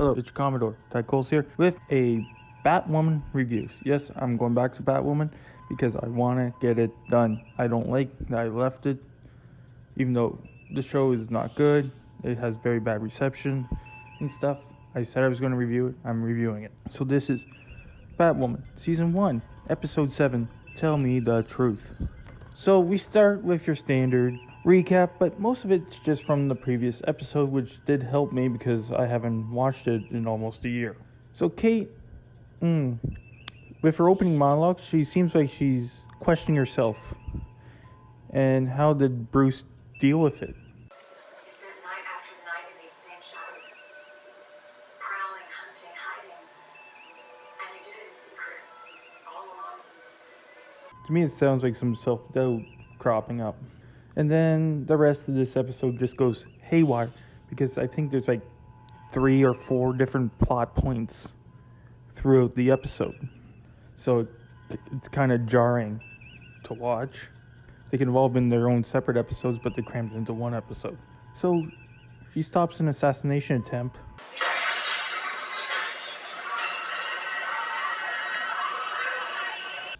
Hello, it's Commodore. Ty Coles here with a Batwoman reviews. Yes, I'm going back to Batwoman because I want to get it done. I don't like that I left it, even though the show is not good. It has very bad reception and stuff. I said I was going to review it. I'm reviewing it. So this is Batwoman, Season 1, Episode 7, Tell Me the Truth. So we start with your standard recap, but most of it's just from the previous episode, which did help me because I haven't watched it in almost a year. So Kate, with her opening monologue, she seems like she's questioning herself. And how did Bruce deal with it? You spent night after night in these same shadows, prowling, hunting, hiding, and you did it in secret, all alone. To me, it sounds like some self-doubt cropping up. And then the rest of this episode just goes haywire because I think there's like 3 or 4 different plot points throughout the episode. So it's kind of jarring to watch. They could have all been their own separate episodes, but they crammed into one episode. So she stops an assassination attempt.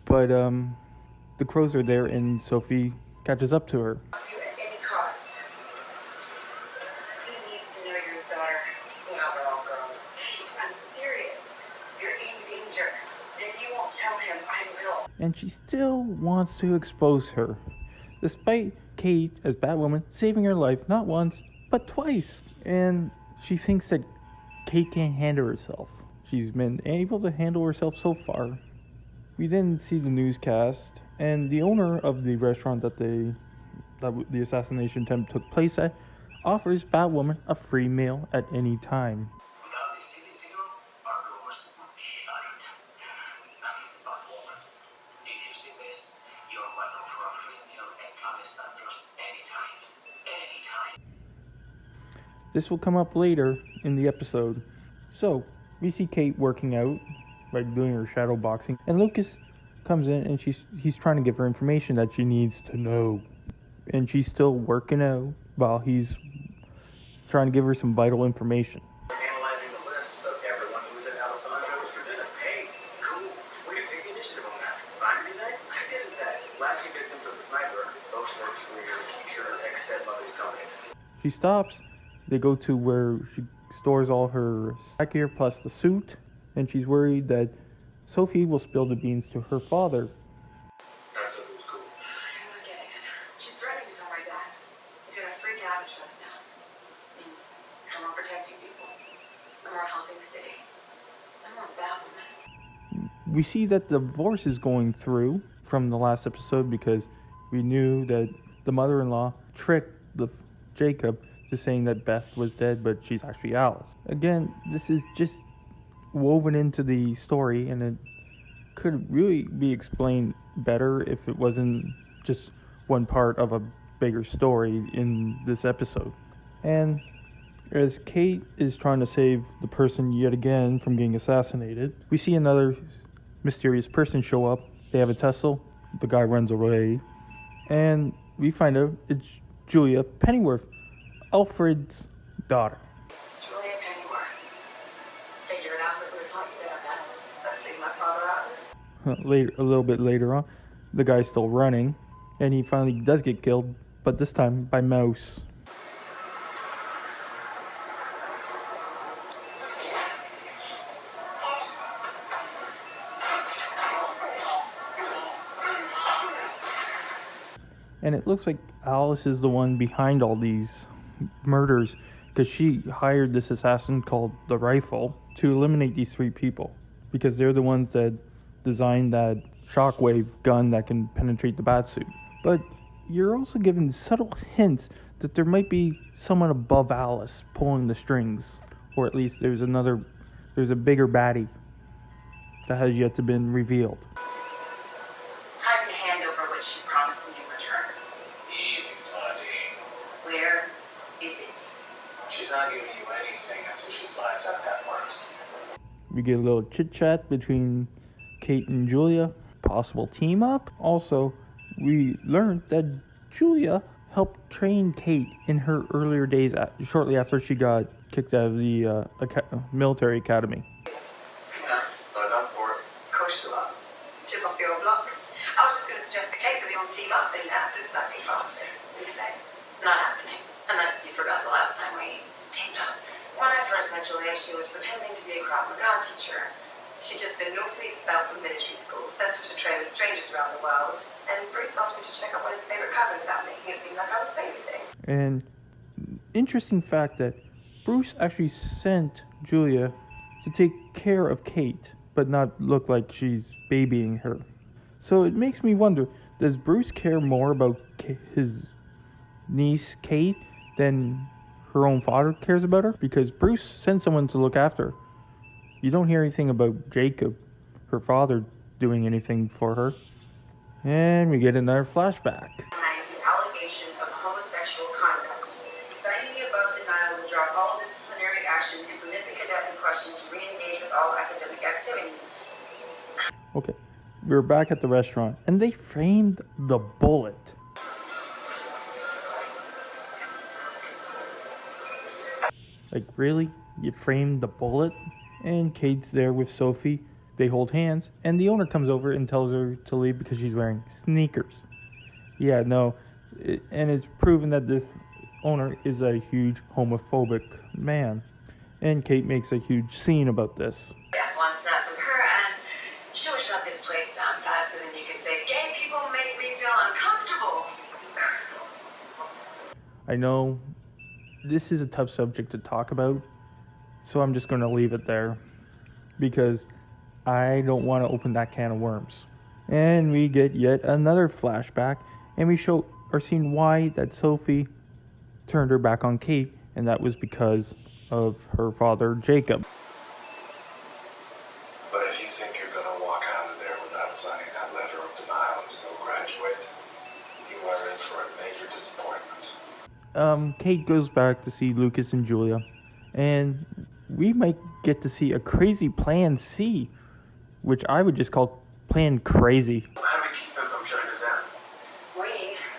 But the crows are there and Sophie catches up to her. At any cost. He needs to know you're his daughter. Now they're all grown. I'm serious. You're in danger. And if you won't tell him, I will. And she still wants to expose her, despite Kate, as Batwoman, saving her life not once, but twice. And she thinks that Kate can't handle herself. She's been able to handle herself so far. We didn't see the newscast, and the owner of the restaurant that the assassination attempt took place at offers Batwoman a free meal at any time. Without this city zero, our doors would be shut. Batwoman, if you see this, you're welcome for a free meal at Alessandro's anytime. Anytime. This will come up later in the episode. So, we see Kate working out, like doing her shadow boxing, and Lucas comes in and he's trying to give her information that she needs to know. And she's still working out while he's trying to give her some vital information. Analyzing the list of everyone who's at Alessandro's for dinner. Hey, cool. We can take the initiative on that. Find anything? I didn't that. Last two victims of the sniper both worked for your teacher ex-stepmother's companies. She stops. They go to where she stores all her gear plus the suit, and she's worried that Sophie will spill the beans to her father. That's what was cool. I'm not getting it. She's threatening to tell my dad. He's gonna freak out if she knows now. Means no more protecting people. No more helping the city. No more Batwoman. We see that the divorce is going through from the last episode because we knew that the mother-in-law tricked Jacob to saying that Beth was dead, but she's actually Alice. Again, this is just woven into the story, and it could really be explained better if it wasn't just one part of a bigger story in this episode. And as Kate is trying to save the person yet again from getting assassinated, we see another mysterious person show up. They have a tussle. The guy runs away, and we find out it's Julia Pennyworth, Alfred's daughter. Julia Pennyworth. Figured Alfred would have taught you better manners. Let's take my father out of this. Later, a little bit later on, the guy's still running, and he finally does get killed, but this time by Mouse. And it looks like Alice is the one behind all these murders, because she hired this assassin called the Rifle to eliminate these 3 people, because they're the ones that designed that shockwave gun that can penetrate the batsuit. But you're also given subtle hints that there might be someone above Alice pulling the strings, or at least there's a bigger baddie that has yet to been revealed. Time to hand over what she promised me in return. Easy, Blondie. Where is it? She's not giving you anything until she finds out that works. We get a little chit chat between Kate and Julia, possible team up. Also, we learned that Julia helped train Kate in her earlier days, shortly after she got kicked out of the military academy. Yeah, but done for it. Of course you are. Chip off the old block. I was just going to suggest to Kate that we all team up and this might be faster. What do you say? Not happening. Unless you forgot the last time we teamed up. When I first met Julia, she was pretending to be a Krav Maga teacher. She'd just been notably expelled from military school, sent her to train with strangers around the world, and Bruce asked me to check up on his favorite cousin without making it seem like I was babysitting. And interesting fact that Bruce actually sent Julia to take care of Kate, but not look like she's babying her. So it makes me wonder, does Bruce care more about his niece Kate than her own father cares about her? Because Bruce sent someone to look after her. You don't hear anything about Jacob, her father, doing anything for her. And we get another flashback. The allegation of homosexual conduct. Citing the above denial will drop all disciplinary action and permit the cadet in question to re-engage with all academic activity. Okay, we're back at the restaurant, and they framed the bullet. Like, really? You framed the bullet? And Kate's there with Sophie. They hold hands, and the owner comes over and tells her to leave because she's wearing sneakers. Yeah, no, and it's proven that this owner is a huge homophobic man. And Kate makes a huge scene about this. Yeah, one snap from her, and she will shut this place down faster than you can say, gay people make me feel uncomfortable. I know this is a tough subject to talk about, so I'm just going to leave it there because I don't want to open that can of worms. And we get yet another flashback, and we are seeing why that Sophie turned her back on Kate, and that was because of her father, Jacob. But if you think you're going to walk out of there without signing that letter of denial and still graduate, you are in for a major disappointment. Kate goes back to see Lucas and Julia, and we might get to see a crazy plan C, which I would just call plan crazy. How do we keep him from shutting us down? We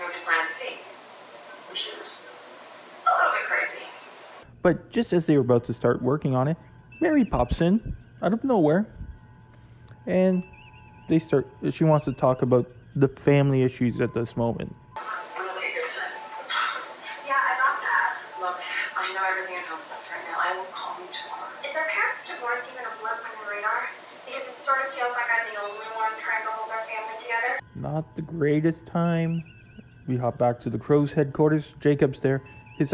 moved to plan C, which is a little bit crazy. But just as they were about to start working on it, Mary pops in out of nowhere, and she wants to talk about the family issues at this moment. Really a good time. Yeah, I got that. Look, I know everything at home sucks right now. I will call you tomorrow. Is our parents' divorce even a blip on your radar? Because it sort of feels like I'm the only one trying to hold our family together. Not the greatest time. We hop back to the Crow's headquarters. Jacob's there. His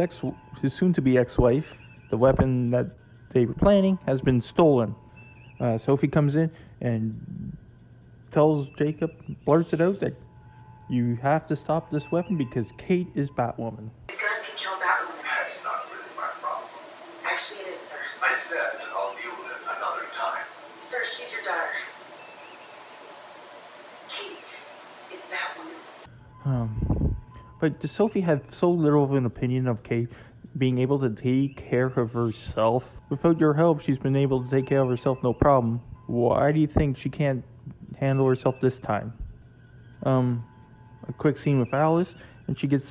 soon-to-be ex-wife, the weapon that they were planning, has been stolen. Sophie comes in and tells Jacob, blurts it out that you have to stop this weapon because Kate is Batwoman. The gun can kill Batwoman. That's not really my problem. Actually, it is, sir. I said I'll deal with it another time. Sir, she's your daughter. Kate is Batwoman. But does Sophie have so little of an opinion of Kate being able to take care of herself? Without your help, she's been able to take care of herself no problem. Why do you think she can't handle herself this time? A quick scene with Alice, and it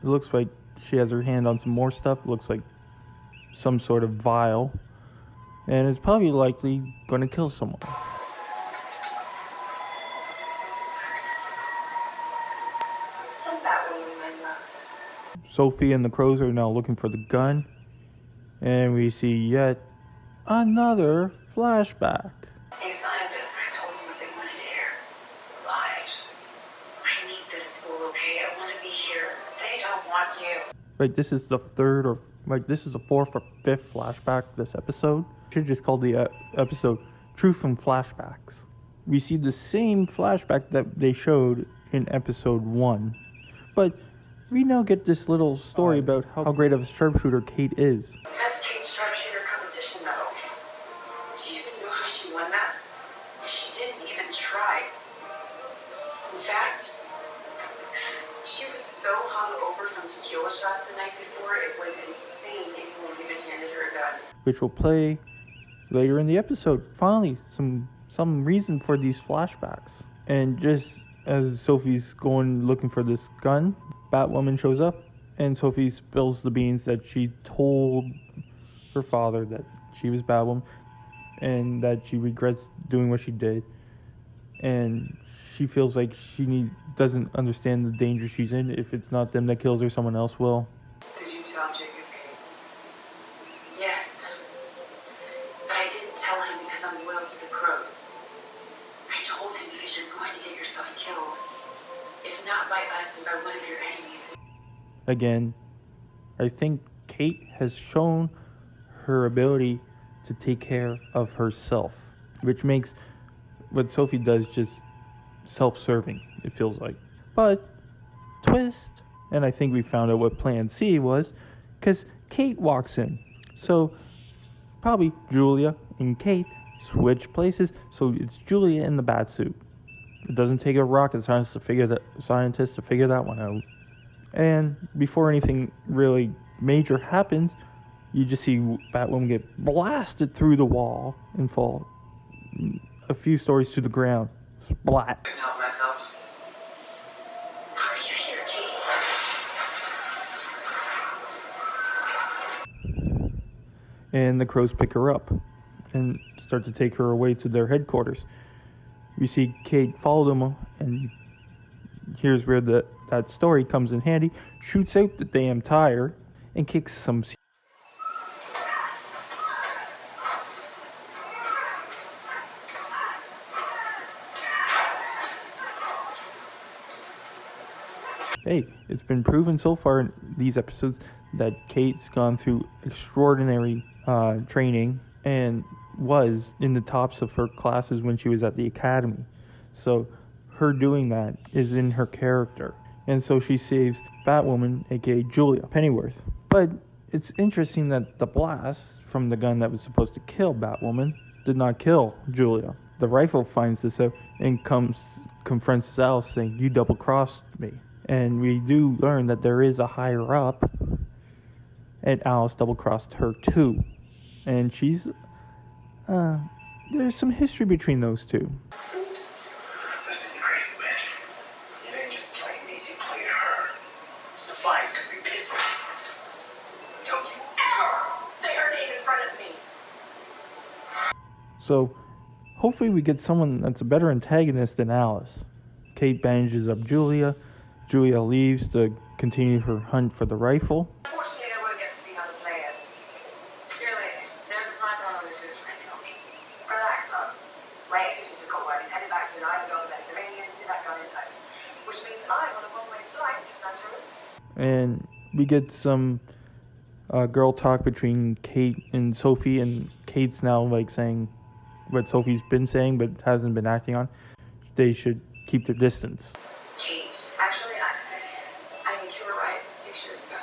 looks like she has her hand on some more stuff. It looks like some sort of vial, and it's probably likely going to kill someone. Send Batwoman my love. Sophie and the Crows are now looking for the gun, and we see yet another flashback. You signed it. I told them what they wanted to hear. Lied. I need this school, okay? I want to be here. They don't want you. Right, this is the fourth or fifth flashback this episode. Should just call the episode Truth from Flashbacks. We see the same flashback that they showed in episode 1. But we now get this little story about how great of a sharpshooter Kate is. That's Kate's sharpshooter competition medal. Do you even know how she won that? She didn't even try. In fact, she was so hungover from tequila shots the night before, it was insane anyone even handed her a gun. Which will play later in the episode. Finally, some reason for these flashbacks. And just as Sophie's going looking for this gun, Batwoman shows up, and Sophie spills the beans that she told her father that she was Batwoman and that she regrets doing what she did. And she feels like she doesn't understand the danger she's in. If it's not them that kills her, someone else will. Did you tell Jacob, Kate? Yes. But I didn't tell him because I'm loyal to the Crows. I told him because you're going to get yourself killed. If not by us, then by one of your enemies. Again, I think Kate has shown her ability to take care of herself, which makes what Sophie does just self-serving, it feels like. But, twist, and I think we found out what plan C was, because Kate walks in. So, probably Julia and Kate switch places, so it's Julia in the bat suit. It doesn't take a rocket scientist to figure that one out. And before anything really major happens, you just see Batwoman get blasted through the wall and fall a few stories to the ground. Splat. I couldn't help myself. How are you here, Kate? And the Crows pick her up and start to take her away to their headquarters. We see Kate follow them, and here's where that story comes in handy. Shoots out the damn tire and kicks some. Hey, it's been proven so far in these episodes that Kate's gone through extraordinary training and was in the tops of her classes when she was at the academy. So her doing that is in her character. And so she saves Batwoman, aka Julia Pennyworth. But it's interesting that the blast from the gun that was supposed to kill Batwoman did not kill Julia. The rifle finds this out and confronts Sal saying, "You double-crossed me." And we do learn that there is a higher up, and Alice double-crossed her too. And she's, there's some history between those two. Oops. Listen, you crazy bitch. You didn't just play me, you played her. Sapphire's gonna be pissed with you. Don't you ever say her name in front of me. So, hopefully we get someone that's a better antagonist than Alice. Kate bandages up Julia. Julia leaves to continue her hunt for the rifle. Unfortunately, I wouldn't get to see how the play ends. Dear lady, there's a sniper on the loose who's trying to kill me. Relax, love. My agent has just got word. He's headed back to an island on the Mediterranean in that gun in time. Which means I'm on a one-way flight to Santorini. And we get some girl talk between Kate and Sophie, and Kate's now like saying what Sophie's been saying but hasn't been acting on. They should keep their distance. Kate, actually, I think you were right 6 years ago.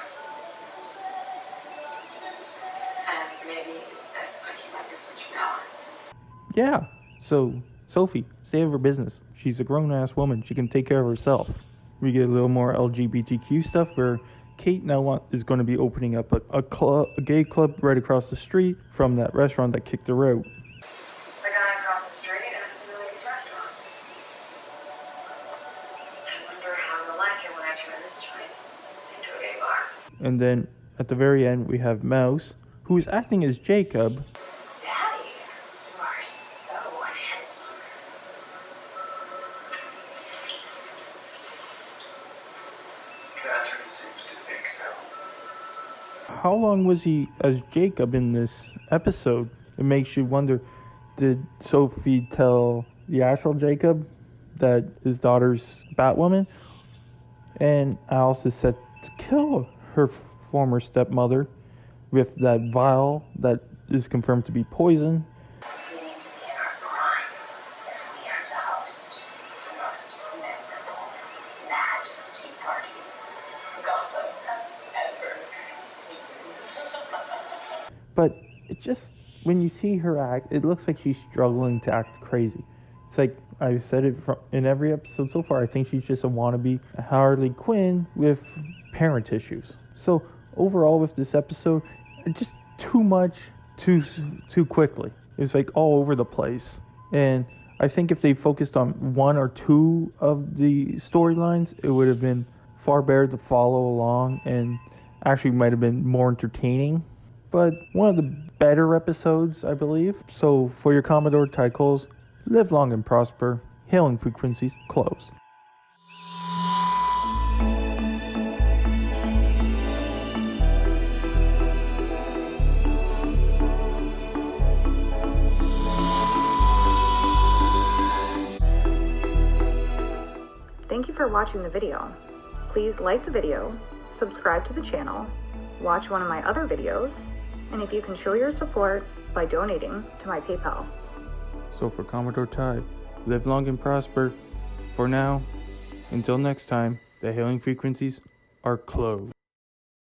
And maybe it's best if I keep my distance from now on. Yeah, so Sophie, stay out of her business. She's a grown-ass woman. She can take care of herself. We get a little more LGBTQ stuff where Kate now is going to be opening up a gay club right across the street from that restaurant that kicked her out. The guy across the street is in the ladies' restaurant. I wonder how they'll like it when I turn this joint into a gay bar. And then at the very end, we have Mouse, who is acting as Jacob. Daddy, you are so handsome. Catherine seems to think so. How long was he as Jacob in this episode? It makes you wonder, did Sophie tell the actual Jacob that his daughter's Batwoman? And Alice is set to kill her former stepmother with that vial that is confirmed to be poison. We need to be in our prime if we are to host the most memorable Mad Tea Party Gotham has ever seen. But it just, when you see her act, it looks like she's struggling to act crazy. It's like, I've said it in every episode so far, I think she's just a wannabe Harley Quinn with parent issues. So overall with this episode, just too much, too quickly. It's like all over the place. And I think if they focused on one or two of the storylines, it would have been far better to follow along and actually might have been more entertaining. but one of the better episodes, I believe. So for your Commodore titles, live long and prosper. Hailing frequencies close. Thank you for watching the video. Please like the video, subscribe to the channel, watch one of my other videos, and if you can show your support by donating to my PayPal. So for Commodore Ty, live long and prosper. For now, until next time, the hailing frequencies are closed.